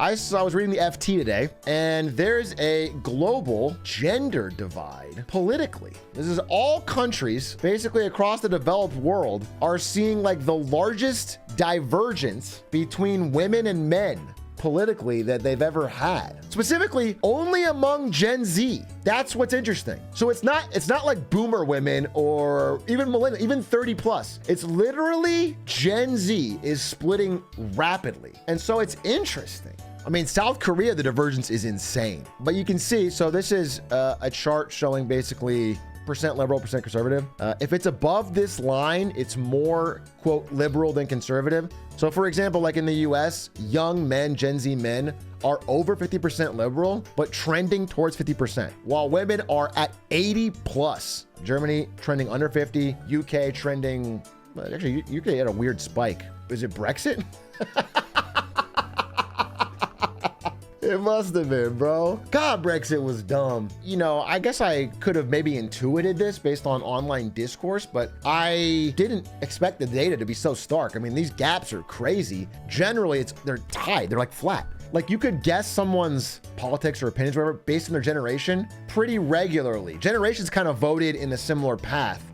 I was reading the FT today, and there's a global gender divide politically. This is all countries basically across the developed world are seeing like the largest divergence between women and men politically that they've ever had, specifically only among Gen Z. That's what's interesting. So it's not like boomer women or even millennial, even 30 plus. It's literally Gen Z is splitting rapidly. And so it's interesting. I mean, South Korea, the divergence is insane, but you can see, so this is a chart showing basically percent liberal, percent conservative. If it's above this line, it's more, quote, liberal than conservative. So for example, like in the US, young men, Gen Z men are over 50% liberal, but trending towards 50%, while women are at 80 plus. Germany trending under 50, UK trending, well, actually, UK had a weird spike. Is it Brexit? It must have been, bro. God, Brexit was dumb. You know, I guess I could have maybe intuited this based on online discourse, but I didn't expect the data to be so stark. I mean, these gaps are crazy. Generally, they're tied. They're like flat. Like you could guess someone's politics or opinions, or whatever, based on their generation pretty regularly. Generations kind of voted in a similar path.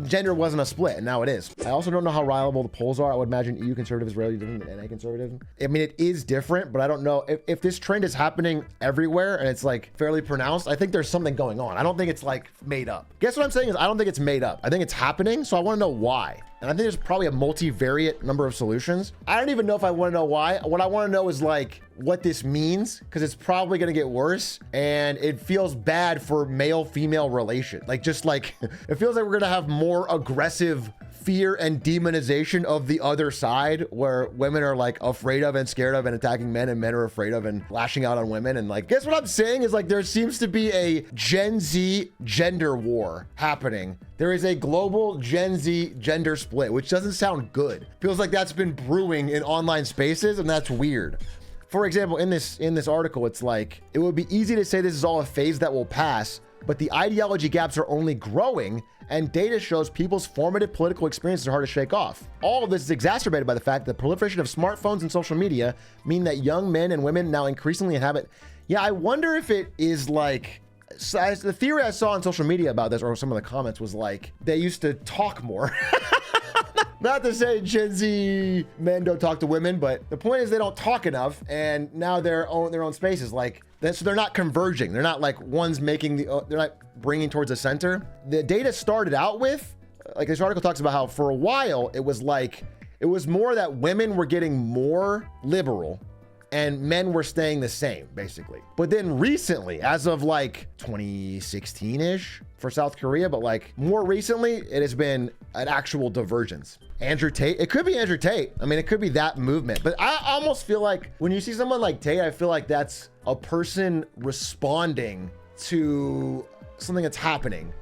Gender wasn't a split, and now it is. I also don't know how reliable the polls are. I would imagine EU conservative is really different than NA conservative. I mean, it is different, but I don't know if this trend is happening everywhere and it's like fairly pronounced. I think there's something going on. I don't think it's like made up. Guess what I'm saying is I don't think it's made up. I think it's happening, so I want to know why. And I think there's probably a multivariate number of solutions. I don't even know if I want to know why. What I want to know is like what this means, because it's probably going to get worse, and it feels bad for male-female relation. Like just like it feels like we're going to have more aggressive fear and demonization of the other side, where women are like afraid of and scared of and attacking men, and men are afraid of and lashing out on women. And like, guess what I'm saying is like there seems to be a Gen Z gender war happening. There is a global Gen Z gender split, which doesn't sound good. Feels like that's been brewing in online spaces, and that's weird. For example, in this article, it's like, it would be easy to say this is all a phase that will pass, but the ideology gaps are only growing, and data shows people's formative political experiences are hard to shake off. All of this is exacerbated by the fact that the proliferation of smartphones and social media mean that young men and women now increasingly inhabit. Yeah, I wonder if it is like, so the theory I saw on social media about this, or some of the comments, was like they used to talk more. Not to say Gen Z men don't talk to women, but the point is they don't talk enough, and now they're own their own spaces. Like so they're not converging. They're not like one's making they're not bringing towards the center. The data started out with, like this article talks about how for a while it was more that women were getting more liberal and men were staying the same, basically. But then recently, as of like 2016-ish for South Korea, but like more recently, it has been an actual divergence. Andrew Tate, it could be Andrew Tate. I mean, it could be that movement, but I almost feel like when you see someone like Tate, I feel like that's a person responding to something that's happening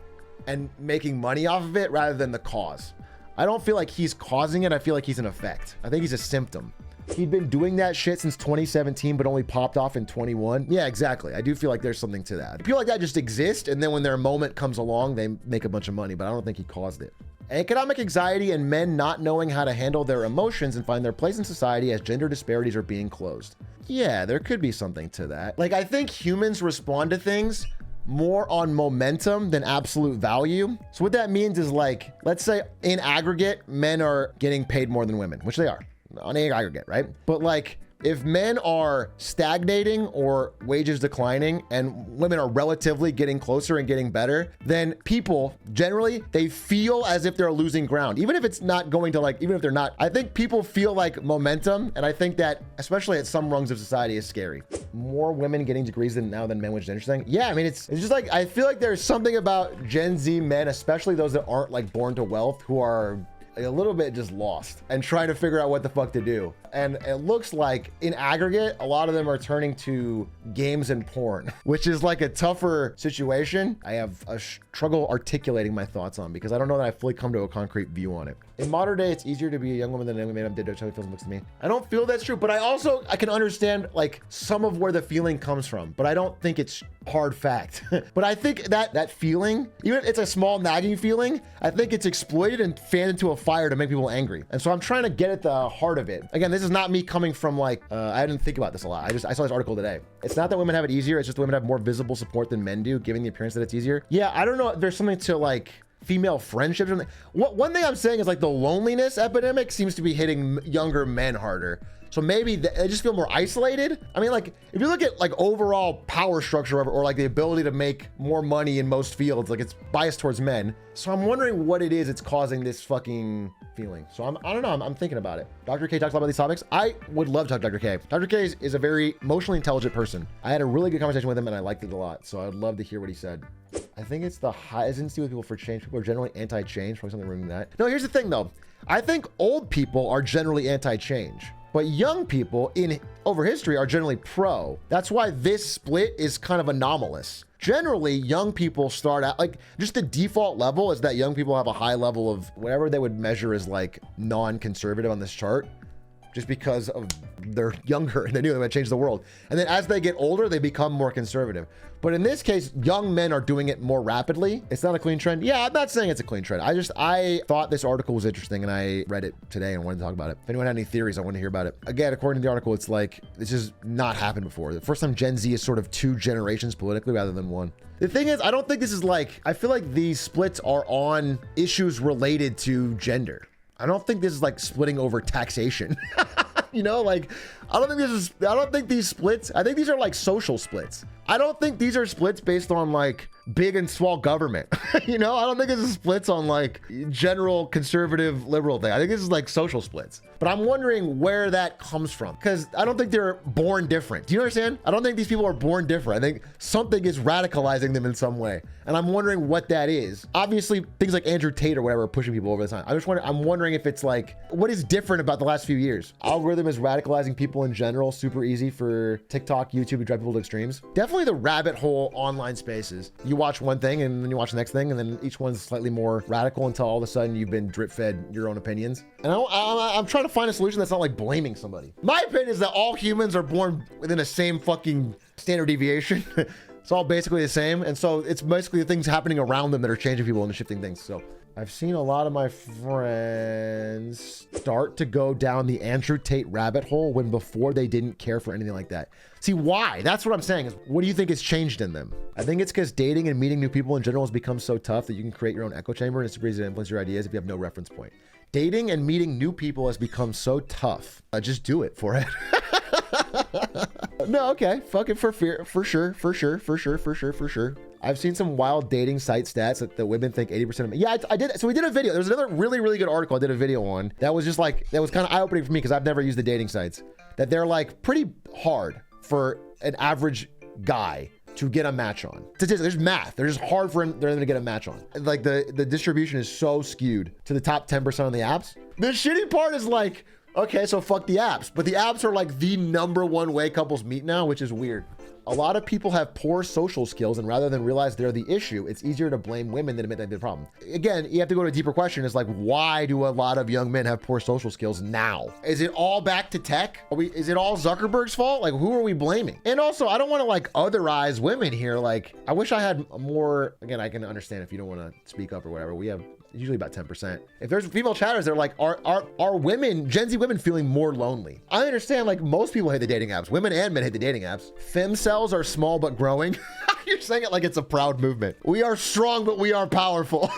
and making money off of it rather than the cause. I don't feel like he's causing it. I feel like he's an effect. I think he's a symptom. He'd been doing that shit since 2017, but only popped off in 21. Yeah, exactly. I do feel like there's something to that. People like that just exist, and then when their moment comes along, they make a bunch of money, but I don't think he caused it. Economic anxiety and men not knowing how to handle their emotions and find their place in society as gender disparities are being closed. Yeah, there could be something to that. Like, I think humans respond to things more on momentum than absolute value. So what that means is like, let's say in aggregate, men are getting paid more than women, which they are on aggregate, right? But like, if men are stagnating or wages declining and women are relatively getting closer and getting better, then people generally, they feel as if they're losing ground. Even if it's not going to like, even if they're not, I think people feel like momentum. And I think that especially at some rungs of society is scary. More women getting degrees than men, which is interesting. Yeah, I mean, it's just like, I feel like there's something about Gen Z men, especially those that aren't like born to wealth, who are a little bit just lost and trying to figure out what the fuck to do. And it looks like in aggregate, a lot of them are turning to games and porn, which is like a tougher situation. I have a struggle articulating my thoughts on, because I don't know that I fully come to a concrete view on it. In modern day, it's easier to be a young woman than a young man. That's how it feels, looks to me. I don't feel that's true, but I can understand like some of where the feeling comes from, but I don't think it's hard fact. But I think that feeling, even if it's a small nagging feeling, I think it's exploited and fanned into a fire to make people angry. And so I'm trying to get at the heart of it. Again, this this is not me coming from like, I didn't think about this a lot. I saw this article today. It's not that women have it easier. It's just women have more visible support than men do, giving the appearance that it's easier. Yeah, I don't know if there's something to like female friendships or something. One thing I'm saying is like the loneliness epidemic seems to be hitting younger men harder. So maybe they just feel more isolated. I mean, like if you look at like overall power structure or like the ability to make more money in most fields, like it's biased towards men. So I'm wondering what it is that's causing this fucking feeling. So I don't know, I'm thinking about it. Dr. K talks a lot about these topics. I would love to talk to Dr. K. Dr. K is a very emotionally intelligent person. I had a really good conversation with him and I liked it a lot. So I'd love to hear what he said. I think it's the hesitancy with people for change. People are generally anti-change, probably something wrong with that. No, here's the thing though. I think old people are generally anti-change. But young people over history are generally pro. That's why this split is kind of anomalous. Generally, young people start out, like just the default level is that young people have a high level of whatever they would measure as like non-conservative on this chart, just because of they're younger and they knew they would change the world. And then as they get older, they become more conservative. But in this case, young men are doing it more rapidly. It's not a clean trend. Yeah, I'm not saying it's a clean trend. I thought this article was interesting and I read it today and wanted to talk about it. If anyone had any theories, I want to hear about it. Again, according to the article, it's like, this has not happened before. The first time Gen Z is sort of 2 generations politically rather than 1. The thing is, I don't think this is like, I feel like these splits are on issues related to gender. I don't think this is like splitting over taxation. You know, like, I don't think these splits, I think these are like social splits. I don't think these are splits based on like big and small government. You know, I don't think this is splits on like general conservative liberal thing. I think this is like social splits. But I'm wondering where that comes from because I don't think they're born different. Do you understand? I don't think these people are born different. I think something is radicalizing them in some way. And I'm wondering what that is. Obviously, things like Andrew Tate or whatever are pushing people over the time. I'm wondering if it's like, what is different about the last few years? Algorithm is radicalizing people in general, super easy for TikTok, YouTube to drive people to extremes. Definitely the rabbit hole online spaces. You watch one thing and then you watch the next thing and then each one's slightly more radical until all of a sudden you've been drip fed your own opinions. And I'm trying to find a solution that's not like blaming somebody. My opinion is that all humans are born within the same fucking standard deviation. It's all basically the same. And so it's basically the things happening around them that are changing people and shifting things. So I've seen a lot of my friends start to go down the Andrew Tate rabbit hole when before they didn't care for anything like that. See, why? That's what I'm saying. Is what do you think has changed in them? I think it's because dating and meeting new people in general has become so tough that you can create your own echo chamber and it's super easy to influence your ideas if you have no reference point. Dating and meeting new people has become so tough. Just do it for it. No, okay. Fuck it for sure. I've seen some wild dating site stats that the women think 80% of men. Yeah, I did. So we did a video. There's another really, really good article I did a video on that was just like, that was kind of eye-opening for me because I've never used the dating sites. That they're like pretty hard for an average guy to get a match on. There's math. They're just hard for them to get a match on. Like the distribution is so skewed to the top 10% on the apps. The shitty part is like, okay, so fuck the apps. But the apps are like the #1 way couples meet now, which is weird. A lot of people have poor social skills, and rather than realize they're the issue, it's easier to blame women than admit they're the problem. Again, you have to go to a deeper question. It's like, why do a lot of young men have poor social skills now? Is it all back to tech? Is it all Zuckerberg's fault? Like, who are we blaming? And also, I don't want to like otherize women here. Like, I wish I had more, again, I can understand if you don't want to speak up or whatever. We have usually about 10%. If there's female chatters, they're like, are women, Gen Z women feeling more lonely? I understand like most people hate the dating apps. Women and men hate the dating apps. Fem cells are small but growing. You're saying it like it's a proud movement. We are strong, but we are powerful.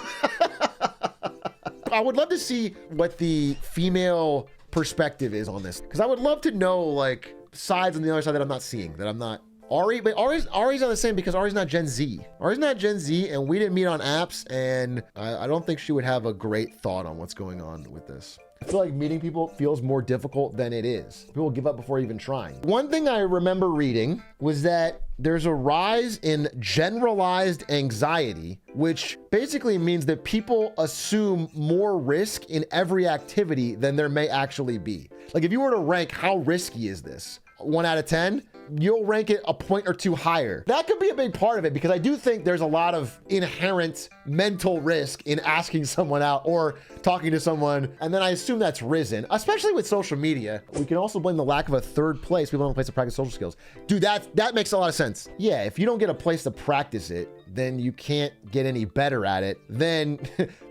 I would love to see what the female perspective is on this. Because I would love to know like sides on the other side that I'm not seeing, that I'm not. But Ari's not the same because Ari's not Gen Z. Ari's not Gen Z and we didn't meet on apps and I don't think she would have a great thought on what's going on with this. I feel like meeting people feels more difficult than it is. People give up before even trying. One thing I remember reading was that there's a rise in generalized anxiety, which basically means that people assume more risk in every activity than there may actually be. Like if you were to rank how risky is this, 1 out of 10, you'll rank it a point or 2 higher. That could be a big part of it because I do think there's a lot of inherent mental risk in asking someone out or talking to someone. And then I assume that's risen, especially with social media. We can also blame the lack of a third place. People don't have a place to practice social skills. Dude, that makes a lot of sense. Yeah, if you don't get a place to practice it, then you can't get any better at it. Then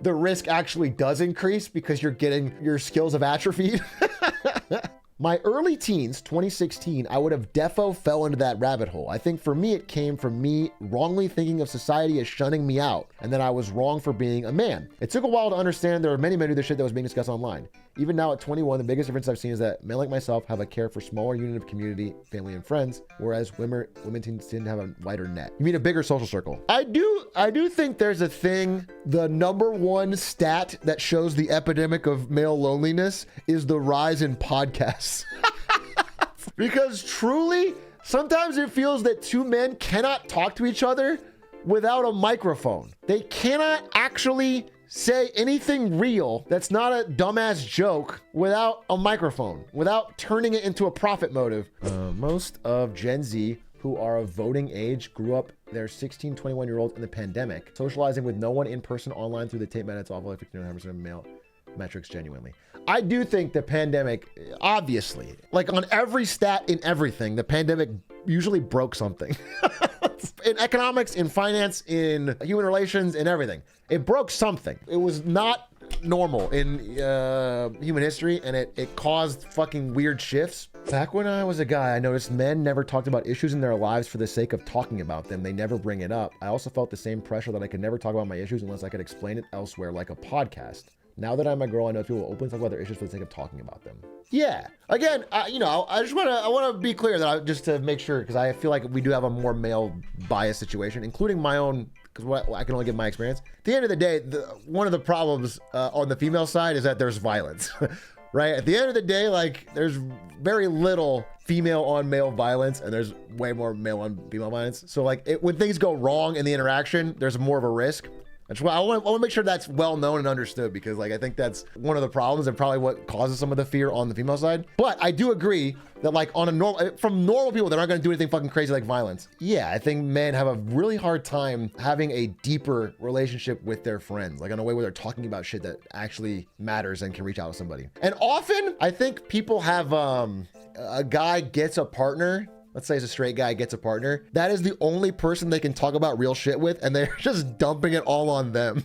the risk actually does increase because you're getting your skills have atrophied. My early teens, 2016, I would have defo fell into that rabbit hole. I think for me, it came from me wrongly thinking of society as shunning me out, and that I was wrong for being a man. It took a while to understand there are many men who do the shit that was being discussed online. Even now at 21, the biggest difference I've seen is that men like myself have a care for smaller unit of community, family, and friends, whereas women tend to have a wider net. You mean a bigger social circle? I do think there's a thing. The number one stat that shows the epidemic of male loneliness is the rise in podcasts. Because truly, sometimes it feels that two men cannot talk to each other without a microphone. They cannot actually say anything real that's not a dumbass joke without a microphone, without turning it into a profit motive. Most of Gen Z who are of voting age grew up their 16, 21-year-olds in the pandemic, socializing with no one in person online through the tape minutes off like 59% of male metrics genuinely. I do think the pandemic, obviously, like on every stat in everything, the pandemic usually broke something. In economics, in finance, in human relations, in everything. It broke something. It was not normal in human history, and it caused fucking weird shifts. Back when I was a guy, I noticed men never talked about issues in their lives for the sake of talking about them. They never bring it up. I also felt the same pressure that I could never talk about my issues unless I could explain it elsewhere, like a podcast. Now that I'm a girl, I know people will openly talk about their issues for the sake of talking about them. Yeah. Again, I want to be clear that just to make sure, because I feel like we do have a more male bias situation, including my own, because I can only give my experience. At the end of the day, one of the problems on the female side is that there's violence, right? At the end of the day, like there's very little female on male violence, and there's way more male on female violence. So like when things go wrong in the interaction, there's more of a risk. I want to make sure that's well known and understood, because like I think that's one of the problems and probably what causes some of the fear on the female side. But I do agree that like on a from normal people that aren't going to do anything fucking crazy like violence. Yeah, I think men have a really hard time having a deeper relationship with their friends, like in a way where they're talking about shit that actually matters and can reach out to somebody. And often I think people have a guy gets a partner. Let's say it's a straight guy gets a partner. That is the only person they can talk about real shit with, and they're just dumping it all on them.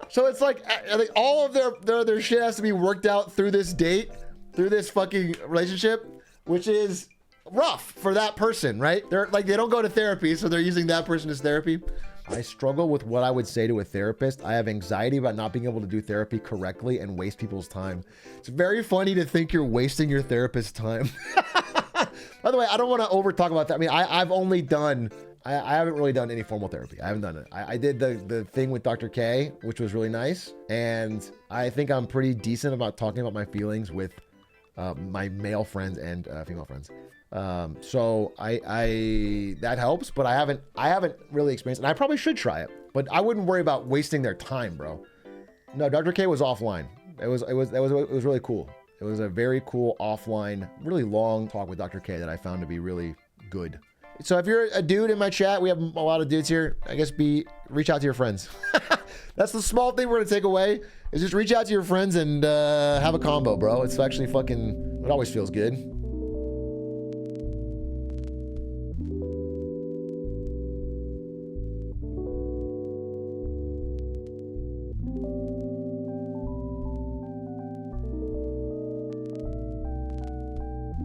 So it's like, I think all of their shit has to be worked out through this date, through this fucking relationship, which is rough for that person, right? They're like, they don't go to therapy, so they're using that person as therapy. I struggle with what I would say to a therapist. I have anxiety about not being able to do therapy correctly and waste people's time. It's very funny to think you're wasting your therapist's time. By the way, I don't want to over talk about that. I mean, I haven't really done any formal therapy. I haven't done it. I did the thing with Dr. K, which was really nice. And I think I'm pretty decent about talking about my feelings with my male friends and female friends. So that helps, but I haven't really experienced it. And I probably should try it, but I wouldn't worry about wasting their time, bro. No, Dr. K was offline. It was really cool. It was a very cool offline, really long talk with Dr. K that I found to be really good. So if you're a dude in my chat, we have a lot of dudes here. I guess reach out to your friends. That's the small thing we're gonna take away, is just reach out to your friends and have a combo, bro. It's actually it always feels good.